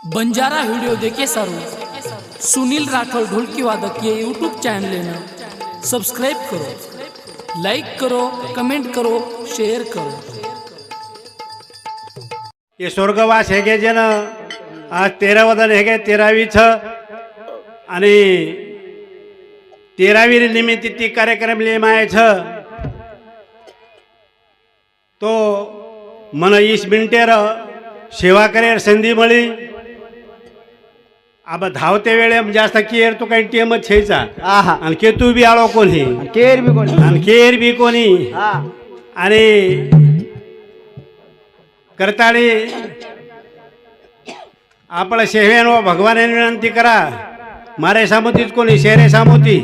Banjara video देखे सारू सुनील राठौर ढोलकी वादक ये यूट्यूब चैनल ने सब्सक्राइब करो, लाइक करो, कमेंट करो, शेयर करो। ये स्वर्गवास हे गे जन आज 13 वदन हे गे 13वी छ आणि 13वी निमित्त ती कार्यक्रम लेमाय छ तो मन 20 मिनिटेर सेवा करे संधी मिळी। अब धावते वेळे जास्त केर तो काही टीम छेचा आहा आणि केतू बी आलो कोणी केर बी कोणी आणि केर बी कोणी हा आणि करताळी आपला सेवेनो भगवान विनंती करा मारे सामोतीच कोणी शेरे सामोती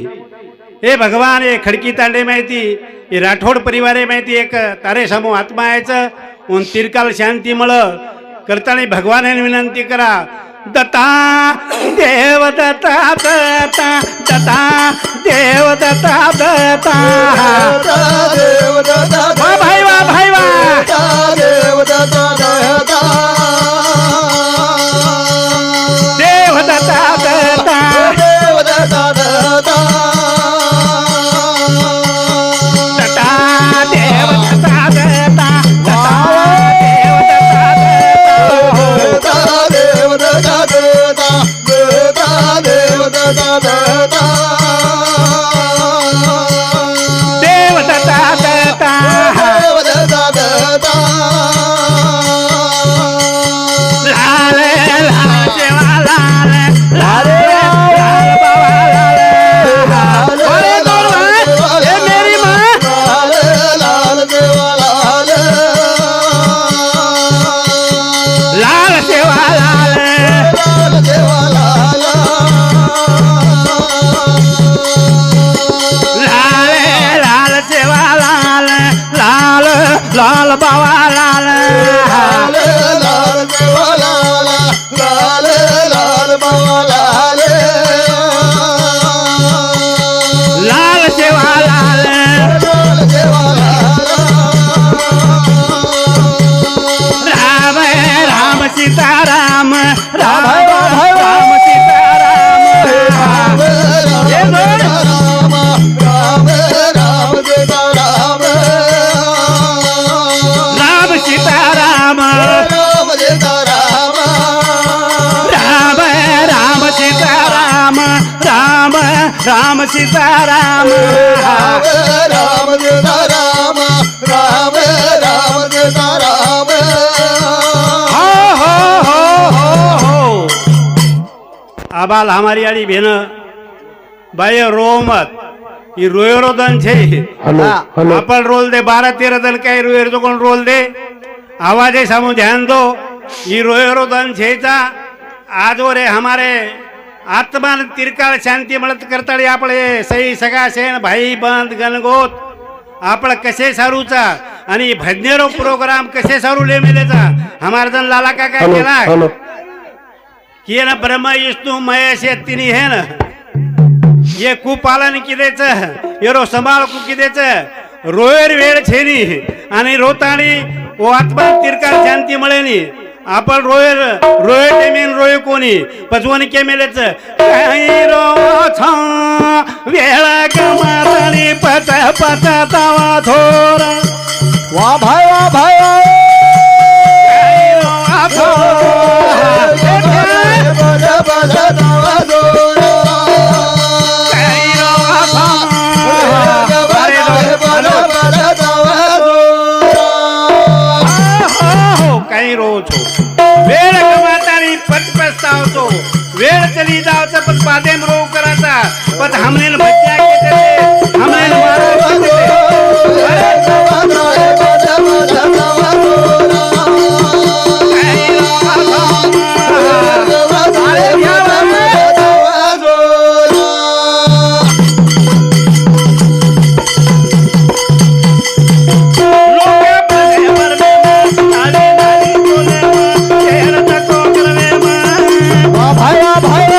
हे भगवान हे खडकी तांडे माहिती हे राठोड परिवारे माहिती एक तारे समूह आत्मा यायचं उन तिरकाल शांती मळ करताळी भगवान विनंती करा दत्ता देव दत्ता दत्ता दत्ता देव दत्ता दत्ता देव दादा वा भाई वा भाई वा देव दादा दादा देव दत्ता दत्ता देव दादा दादा दत्ता देव दत्ता दत्ता दत्ता देव दत्ता दत्ता देव दादा दादा देव दादा दादा देव दत्ता दत्ता देव दादा दादा लाल लाल जेवा लाल लाल लाल बाबा लाल अरे गोरवा हे मेरी माँ लाल लाल देवा लाल लाल सेवा लाल लाल देवा लाल लाल लाल सेवा लाल लाल लाल बाबा लाल लाल लाल देवा लाल लाल लाल बाबा लाल लाल सेवा लाल लाल देवा लाल राम राम सीताराम राम भाई, भाई, भाई। राम सीताराम राम राम राम राम देवा राम राम सीताराम राम देवा राम राम राम सीताराम राम राम सीताराम राम देवा राम राम राम देवा राम हो आबाल हमारी आड़ी बेन भाई रो मत ये रोयो दन छे अपन रोल दे 12-13 दन काय रोयर तो कोण रोल दे आवाजे सामू ध्यान दो ये रोयो दन छेचा आज रे हमारे आत्मा तिरकाळ शांती मिळत करताळी आपले सई सगा शेण भाई बंद गणगोत आपण कसे सारूचा आणि भजनेरो प्रोग्राम कसे सारू ले मेलेचा हमार जन लाला का काय केला की ना ब्रह्मा विष्णू महेश हे तिन्ही हे ना ये कुपालन किदेच येरो सांभाळ कु किदेच रोयर वेळ छेनी आणि रोताणी ओ आत्मा तिरकाळ शांती मिळेनी आपण रोयर रोय टेमेन रोय कोणी पचवणी केमेलेच काही रो छा वेळा गमातानी पत पत तवा थोर वाह भाई वाह भाई काही रो आथो काही रो आथो काही रोज वेळ गमातानी पत पस्तावतो वेळ चली जावचा पण पादेम रो करायचा पण हमने मज्जा केते हमने मारा भाई भाई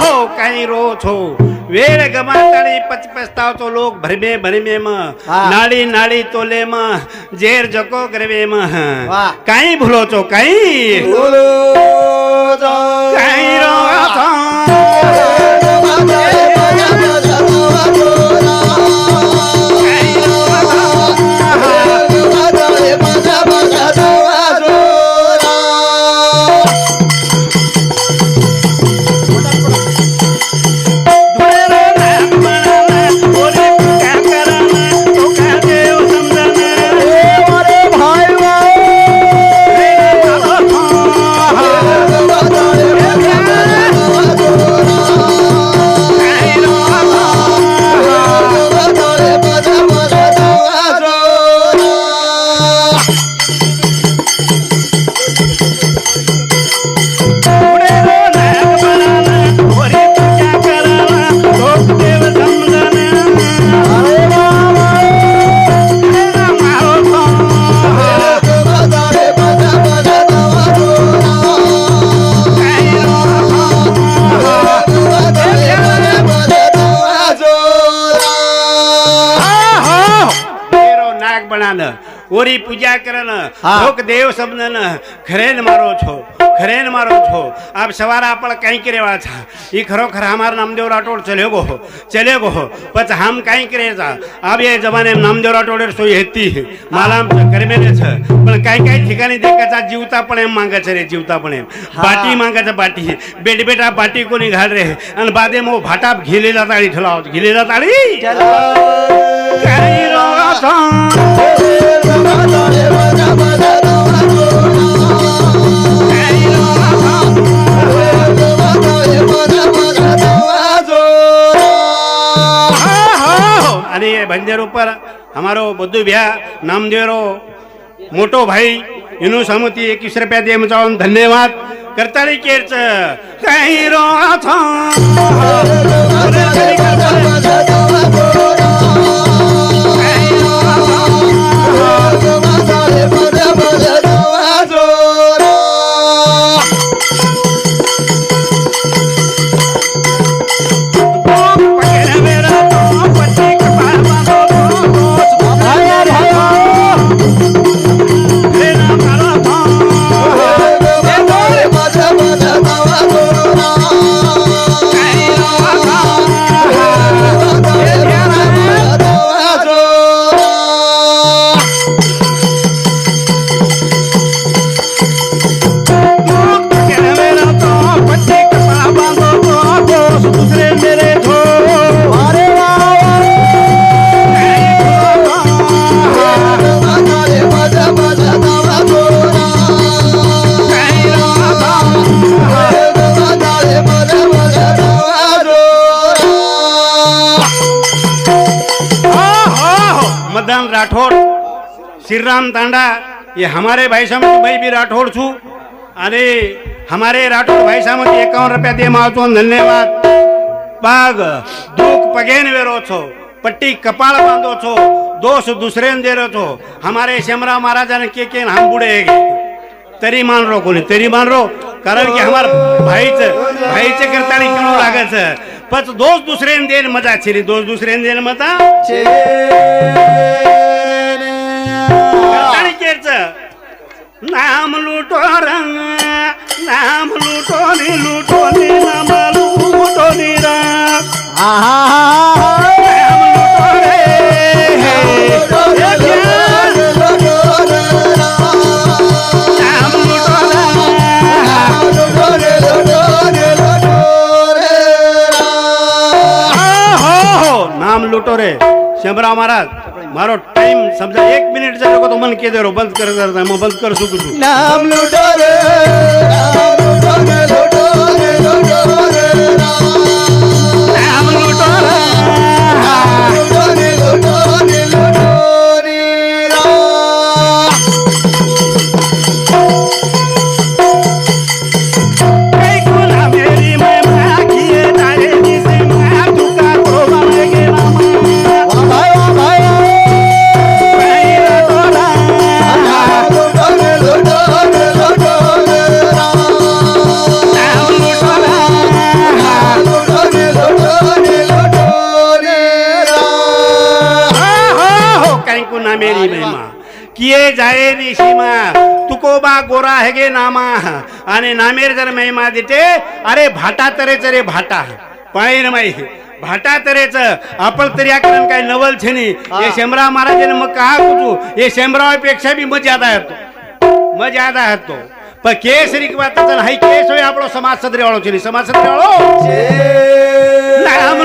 हो काही रोज हो वेळ गमाताळी पचपस्तावतो लोक भरमे भरमे म हा. नाडी नाडी तोले म जेर जको करवे म वा. काही भुलो तो काही काही रोज ઓરી પૂજા કરન લોક દેવ સમજન ખરેન મારો છો ખરેન મારો છો આપ સવારે આપણ કઈ કરેવા છા ઈ ખરોખર हमार नामदेव राठोड चले गो पच हम कई करे चा अब ये जमाने नामदेव राठोड सोय हेती मला करमेले छ पण काही ठिकाणी देखाचा जीवता पण एम मागे छे रे जीवता पण एम बाटी मागे छ बाटी बेट बेटा बाटी कोणी घाल रे आणि बादे मो भाटा घिलेला ताळी ठलाव घिलेला ताळी काही रोगा અને બંદર ઉપર અમારો બધું ભ્યા નામદેવરો મોટો ભાઈ એનું સમિતિ 21 રૂપિયા દે મચાવન ધન્યવાદ કરતાળી કેર છે કઈ રો मदन राठौड़ श्रीराम तांडा ये हमारे भाई साहब भाई भी राठौड़ छू अरे हमारे राठौड़ भाई साहब 51 रुपया दे मावतो धन्यवाद बाग दुख पगेन वेरो छो पट्टी कपाळ बांधो छो दोष दुसरे दे रो छो हमारे शमरा महाराजा ने के हम बुड़े तरी मान रो कोणी तरी मान रो कारण की हमार भाईचे करतानी कणो लागत पच दोष दुसरे देन मजा छिरी दोष दुसरे देन मजा करतानी केच नाम लूटो रंग नाम लूटो नी नाम लूटो नी नाम लूटो रे नाम लूटो रे शंभराव महाराज मारो टाइम समझा 1 मिनिट जर को तो मन के दे रो बंद कर मैं बंद कर सकू नाम लूटो रे नाम लूटो रे लूटो रे लूटो रे नाम लूटो रे लूटो रे लूटो रे लूटो रे कई गुना मेरी मैं माखिए तारे जिसे मैं तुका को बनेगे किए जाए निशिमा तुकोबा गोरा है गे नामा आणि नामेर जर महिमा देते अरे भाटा तरेच रे भाटा पाळीन माई भाटा तरेच आपण तरी आकरण काय नवल छेनी हे शेमराव महाराजांनी मग का कुचू हे शेमरावापेक्षा बी मजादा હતો પણ કેસરી વાત ચલ હાઈ કેસ હોય આપણો સમાજ સદરે વાળો છે સમાજ સદરે વાળો નામ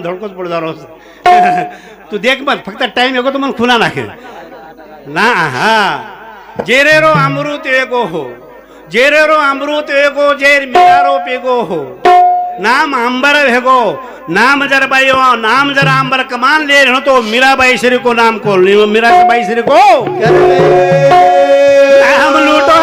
धडकोच पडू रोज तू देख मत फक्त टाइम येगो तो मन खुला नाखे ना हा जेरेरो अमृत एगो हो जेरेरो अमृत एगो जेर मिरारो पेगो हो नाम अंबर भेगो नाम जर बाई नाम जर अंबर कमान ले रहो तो मीराबाई श्री को नाम को मीरा बाई श्री को नाम लूटो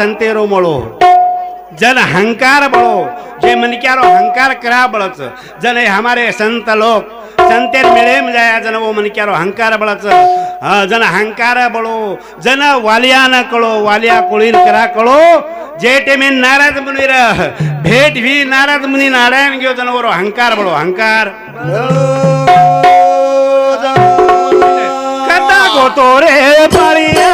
संतेरो मळो जन हंकार बळो जे मनक्यारो हंकार करा बळच जन हमारे संत लोग संतेर मिळे जाया जन वो मनक्यारो हंकार बळच जन हंकार बळो जन वालिया न कळो वालिया कोळीन करा कळो जे टेमे नाराज मुनीर भेट भी नाराज मुनी नारायण गयो जन वो हंकार बळो हंकार कथा गोतो रे पाळिया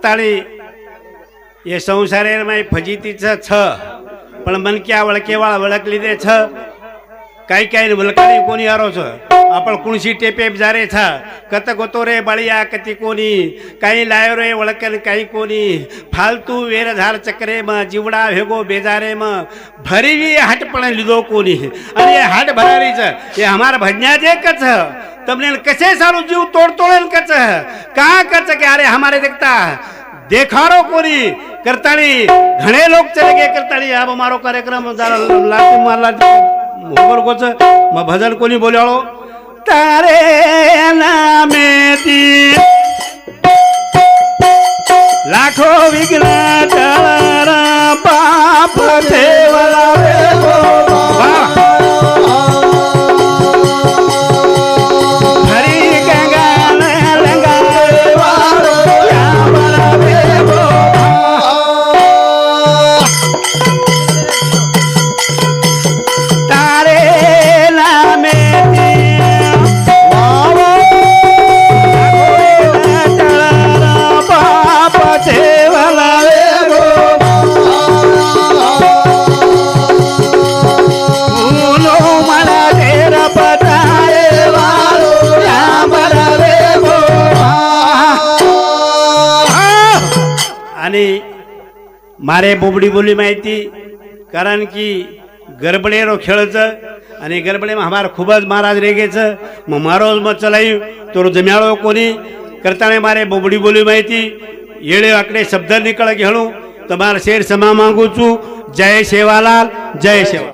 करताळी એ સંસારમાં ફજીતી છ પણ મનક્યા વળકેવાળ વળકલી દે છ કાઈ કાઈ વળકાણી કોની હારો છો આપણ કુણસી ટેપે જારે છ કત ગોતો રે બળિયા કતી કોની કાઈ લાયો રે વળકન કાઈ કોની ફાલતુ વેરધાર ચક્રે માં જીવડા ભેગો બેજારે માં ભરીવી હાટ પણ લીધો કોની અને એ હાટ ભરારી છે એ અમારા ભજ્યા જે કછ તમને કશે સારું જીવ તોડ તોડેલ કછ કા કછ કે અરે हमारे देखता देखारो कोनी करताली घणे लोग चले गए करताली अब हमारो कार्यक्रम लाटी मारला होबर कोच म भजन कोनी बोल्याळो तारे नामे ती लाखो विघ्न टळरा पाप ठेवला रे बाबा हरी गंगान लंगारे वाळो यावला रे बाबा तारे नामे ती वावो टळरा पाप ठेवला रे बाबा उनो मला तेर पतारे वाळो यावला रे बाबा आणि मारे बोबडी बोली माहिती कारण की गरबडेरो खेळचं आणि गरबडेમાં हमार खूब જ महाराज रेगेचं मग मारो मग चलाયું तो जम्याळो कोणी करताने मारे बोबडी बोली माहिती येळे आकडे शब्द निकळ घेणू તમારા શેર સમા માંગુ છું જય સેવાલાલ જય સેવા